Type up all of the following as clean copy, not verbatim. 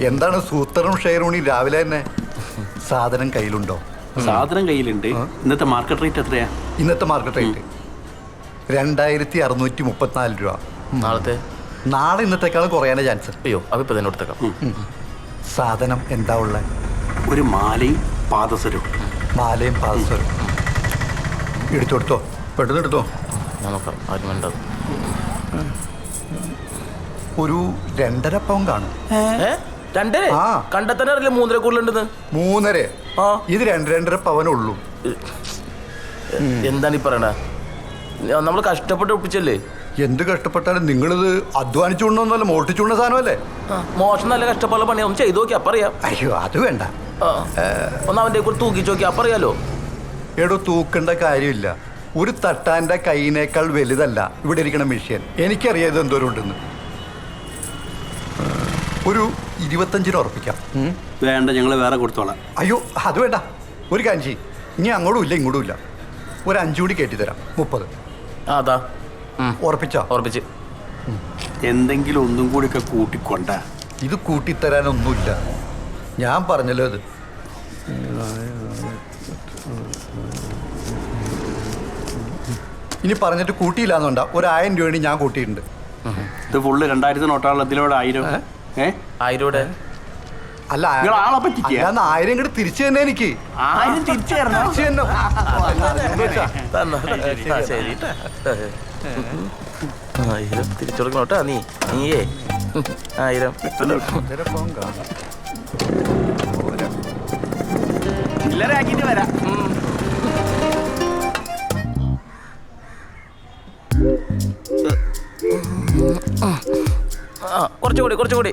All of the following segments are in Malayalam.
എന്താണ് സൂത്രനും ഷെയറൂണി രാവിലെ തന്നെ? സാധനം കയ്യിലുണ്ടോ? സാധനം കയ്യിലുണ്ട്. ഇന്നത്തെ മാർക്കറ്റ് റേറ്റ് എത്രയാ? ഇന്നത്തെ മാർക്കറ്റ് റേറ്റ് 2634 രൂപ. നാളെ ഇന്നത്തേക്കാളും കുറയാനേ ചാൻസ്. അയ്യോ, അതിപ്പോ തന്നെ കൊടുത്തേക്കാം. സാധനം എന്താ ഉള്ളത്? ഒരു മാലയും പാദസരവും. മാലയും പാദസരവും എടുത്തോടുത്തോ, പെട്ടെന്ന് എടുത്തോ. നോക്കാം, ആരും വേണ്ടത്. ഒരു 2.5 പവൻ കാണും. 2 കണ്ടെത്താൻ അറിയില്ല. 3.5 കൂടുതലുണ്ടെന്ന്. 3.5? ഇത് 2.5 പവനുള്ളൂ. എന്താണ് ഈ പറയണ? നമ്മൾ കഷ്ടപ്പെട്ട് ഒപ്പിച്ചല്ലേ? എന്ത് കഷ്ടപ്പെട്ടാലും നിങ്ങളിത് അധ്വാനിച്ചുകൊണ്ടൊന്നല്ല, മോഷ്ടിച്ചുകൊണ്ട സാധനമല്ലേ? മോശം നല്ല കഷ്ടപ്പാടുള്ള പണി ഒന്ന് ചെയ്ത് നോക്കി അപ്പറിയാം. അയ്യോ, അത് വേണ്ട. ഒന്ന് അവൻ്റെ കൂടെ തൂക്കിച്ച് നോക്കി അപ്പറിയാലോ. എടോ, തൂക്കേണ്ട കാര്യമില്ല. ഒരു തട്ടാൻ്റെ കൈയിനേക്കാൾ വലുതല്ല ഇവിടെ ഇരിക്കണ മെഷീൻ. എനിക്കറിയാം ഇത് എന്തോരം ഉണ്ടെന്ന്. ഒരു 25 ഉറപ്പിക്കാം. വേണ്ട, ഞങ്ങൾ വേറെ കൊടുത്തോളാം. അയ്യോ, അത് വേണ്ട. ഒരു കാഞ്ചി, ഇനി അങ്ങോട്ടും ഇല്ല ഇങ്ങോട്ടും ഇല്ല. ഒരു 5 കൂടി കയറ്റിത്തരാം. 30. അതാ ഉറപ്പിച്ചോ? ഉറപ്പിച്ച്. എന്തെങ്കിലും ഒന്നും കൂടി ഒക്കെ കൂട്ടിക്കൊണ്ട. ഇത് കൂട്ടിത്തരാനൊന്നുമില്ല, ഞാൻ പറഞ്ഞല്ലോ. ഇത് ഇനി പറഞ്ഞിട്ട് കൂട്ടിയില്ലാന്നുണ്ടാ. ഒരു 1000 രൂപ വേണ്ടി ഞാൻ കൂട്ടിയിട്ടുണ്ട്. ഇത് ഫുള്ള് 2000 നോട്ടാണല്ലോ. ഇതിലൂടെ 1000. 1000 രൂപ അല്ല, ആളെ പറ്റിക്കുക. 1000 ഇങ്ങോട്ട് തിരിച്ചു തന്നെ. എനിക്ക് 1000 തിരിച്ചു തരണം. തിരിച്ചു കൊടുക്കണോട്ടാ. നീയേ 1000 ചില്ലറാക്കിട്ട് വരാം. കുറച്ചുകൂടി.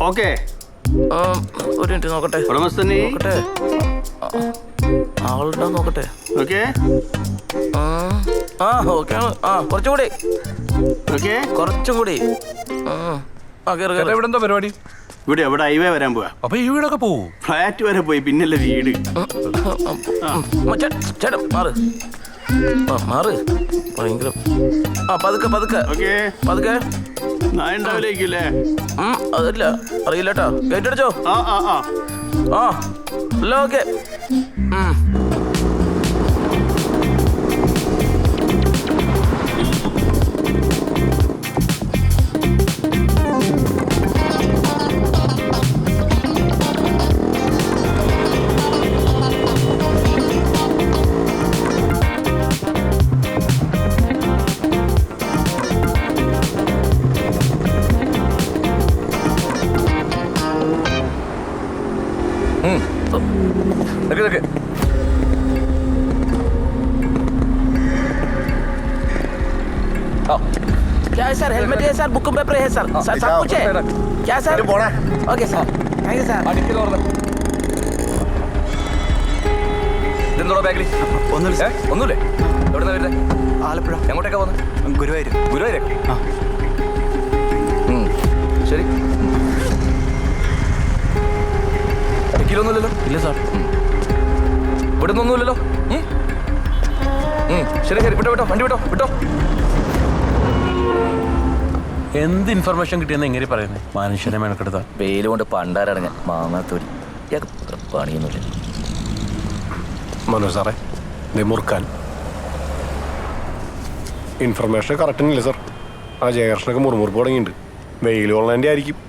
ഓക്കെ, ഒരു മിനിറ്റ് നോക്കട്ടെ. ഉടമസ്ഥനെ നോക്കട്ടെ, ആളുണ്ടോ നോക്കട്ടെ. ഓക്കെ ഓക്കെ ആണ്. കുറച്ചുകൂടി. ഇവിടെ എന്താ പരിപാടി? ഇവിടെ എവിടെ ഹൈവേ വരാൻ പോവാ. അപ്പൊ ഈ വീടൊക്കെ പോവും? ഫ്ലാറ്റ് വരെ പോയി, പിന്നല്ലേ വീട്. ചേട്ടാ മാറ്. ഭയങ്കര പതുക്കെ. പതുക്കെ. നായുണ്ടാവില്ലേക്കില്ലേ? അതല്ല, അറിയില്ല കേട്ടോ. കേട്ടടിച്ചോ? അല്ല, ഓക്കെ. क्या है सर? हेलमेट है सर, बुक पेपर है सर, सब कुछ है. क्या sir? Okay sir, thank you sir. ഇതെന്തോടാ ബാഗിൽ? ഒന്നുമില്ലേ? എവിടെ നിന്ന് വരുന്നത്? ആലപ്പുഴ. എങ്ങോട്ടേക്കാ പോകുന്നത്? ഗുരുവായൂരേക്ക്. ശരി. ഡിക്കിലൊന്നുമില്ലല്ലോ? ഇല്ല സാർ. ഇവിടെ നിന്നൊന്നുമില്ലല്ലോ? ശരി, വിട്ടോ, വണ്ടി വിട്ടോ. എന്ത് ഇൻഫർമേഷൻ കിട്ടിയെന്ന് എങ്ങനെ പറയുന്നത്? മനുഷ്യനെ മെനക്കെടുത്ത വെയിൽ കൊണ്ട് പണ്ടാരടങ്ങ മാങ്ങാത്തോലി പണിയൊന്നുമില്ല. മനോജ് സാറേ, മുറുക്കാൻ ഇൻഫർമേഷൻ കറക്റ്റിനില്ല സാർ. ആ ജയകൃഷ്ണനൊക്കെ മുറുമുറുപ്പ് തുടങ്ങിയിട്ടുണ്ട്. വെയിൽ കൊള്ളേൻ്റെ ആയിരിക്കും.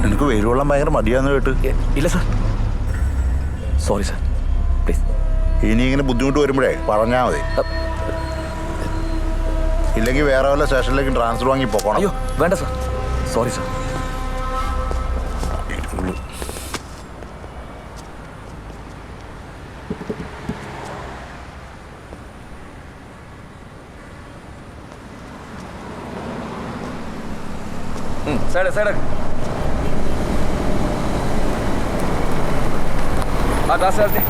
എനിക്ക് വെയിൽ കൊള്ളാൻ ഭയങ്കര മടിയാന്ന് കേട്ട്. ഇല്ല സാർ, സോറി സാർ, പ്ലീസ്. ഇനി ഇങ്ങനെ ബുദ്ധിമുട്ട് വരുമ്പോഴേ പറഞ്ഞാൽ മതി. ഇല്ലെങ്കിൽ വേറെ വല്ല സ്റ്റേഷനിലേക്ക് ട്രാൻസ്ഫർ വാങ്ങി പോകണം. അയ്യോ വേണ്ട സാർ, സോറി സാർ. സൈഡ് ആ ഗ്ലാസ് ചേർത്തി.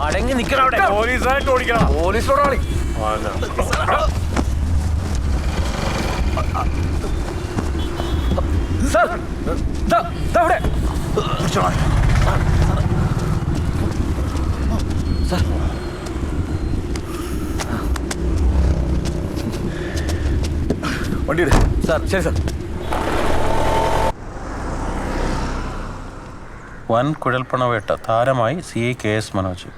അടങ്ങി നിൽക്കണം അവിടെ. പോലീസായിട്ട് ഓടിക്കണം. പോലീസിനോടാളി. സാർ അവിടെ വണ്ടി എടു. സാർ. ശരി സാർ. വൻ കുഴൽപ്പണവേട്ട താരമായി CI KS മനോജ്.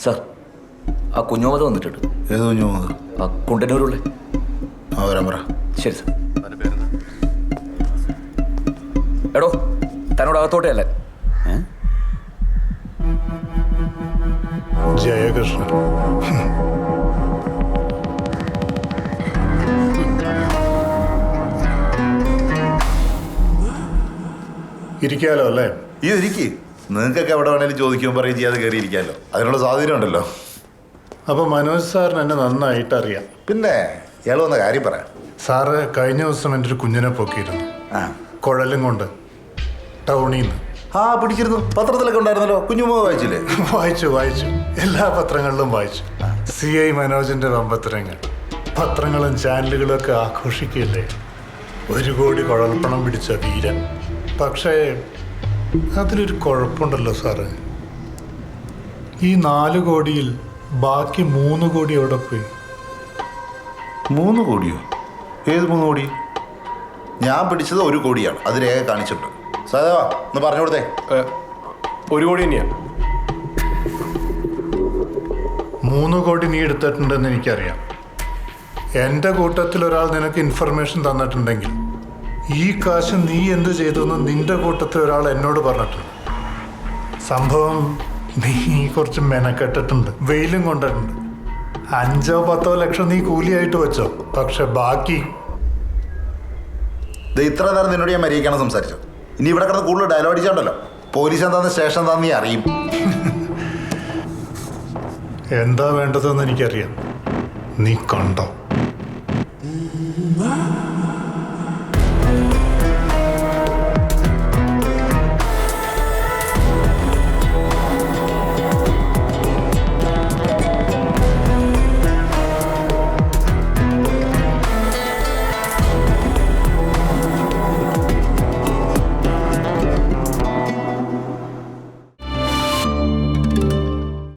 സാർ, ആ കുഞ്ഞോമത വന്നിട്ടുണ്ട്. ഏത് കുഞ്ഞു ആ കുണ്ടന്നൂരുള്ള. ആ വരാൻ പറ. ശരി സാർ. എടോ, തന്നോട് അകത്തോട്ടേ അല്ലേ? ജയകൃഷ്ണൻ. ഇരിക്കാലോ അല്ലേ? ഈ ഇരിക്ക്. നിങ്ങൾക്കൊക്കെ എവിടെ വേണേലും ചോദിക്കുമ്പോൾ പറയും ചെയ്യാതെ കയറിയിരിക്കാമല്ലോ. അതിനുള്ള സാധ്യത ഉണ്ടല്ലോ. അപ്പോൾ മനോജ് സാറിന് എന്നെ നന്നായിട്ട് അറിയാം. പിന്നെ ഇയാൾ വന്ന കാര്യം പറയാം. സാറ് കഴിഞ്ഞ ദിവസം എൻ്റെ ഒരു കുഞ്ഞിനെ പൊക്കിയിരുന്നു, കുഴലും കൊണ്ട്, ടൗണിൽ നിന്ന്. ആ പിടിച്ചിരുന്നു. പത്രത്തിലൊക്കെ ഉണ്ടായിരുന്നല്ലോ. കുഞ്ഞുമോ വായിച്ചില്ലേ? വായിച്ചു. എല്ലാ പത്രങ്ങളിലും വായിച്ചു. CI മനോജിൻ്റെ വമ്പത്തരങ്ങൾ പത്രങ്ങളും ചാനലുകളും ഒക്കെ ആഘോഷിക്കില്ലേ. 1 കോടി കുഴൽപ്പണം പിടിച്ച വീരൻ. പക്ഷേ അതിലൊരു കുഴപ്പമുണ്ടല്ലോ സാറ്. ഈ 4 കോടിയിൽ ബാക്കി 3 കോടി എവിടെ പോയി? 3 കോടിയോ? ഏത് 3 കോടി? ഞാൻ പിടിച്ചത് 1 കോടിയാണ്. അത് രേഖ കാണിച്ചിട്ടുണ്ട്. സാധാ ഒന്ന് പറഞ്ഞു കൊടുത്തേ. 1 കോടി തന്നെയാണ്. 3 കോടി നീ എടുത്തിട്ടുണ്ടെന്ന് എനിക്കറിയാം. എൻ്റെ കൂട്ടത്തിൽ ഒരാൾ നിനക്ക് ഇൻഫർമേഷൻ തന്നിട്ടുണ്ടെങ്കിൽ ഈ കാശ് നീ എന്ത് ചെയ്തു എന്ന് നിന്റെ കൂട്ടത്തിൽ ഒരാൾ എന്നോട് പറഞ്ഞിട്ടുണ്ട്. സംഭവം നീ കുറച്ച് മെനക്കെട്ടിട്ടുണ്ട്, വെയിലും കൊണ്ടിട്ടുണ്ട്. 5-10 ലക്ഷം നീ കൂലിയായിട്ട് വെച്ചോ. പക്ഷെ ബാക്കി ഇത്ര നേരം നിന്നോട് ഞാൻ മര്യാദയ്ക്കാണ് സംസാരിച്ചത്. ഇനി ഇവിടെ കിടന്ന് കൂടുതൽ ഡയലോഗ് അടിച്ചാണ്ടല്ലോ. പോലീസ് എന്താന്ന് സ്റ്റേഷൻ എന്താന്ന് നീ അറിയും. എന്താ വേണ്ടതെന്ന് എനിക്കറിയാം. നീ കണ്ടോ?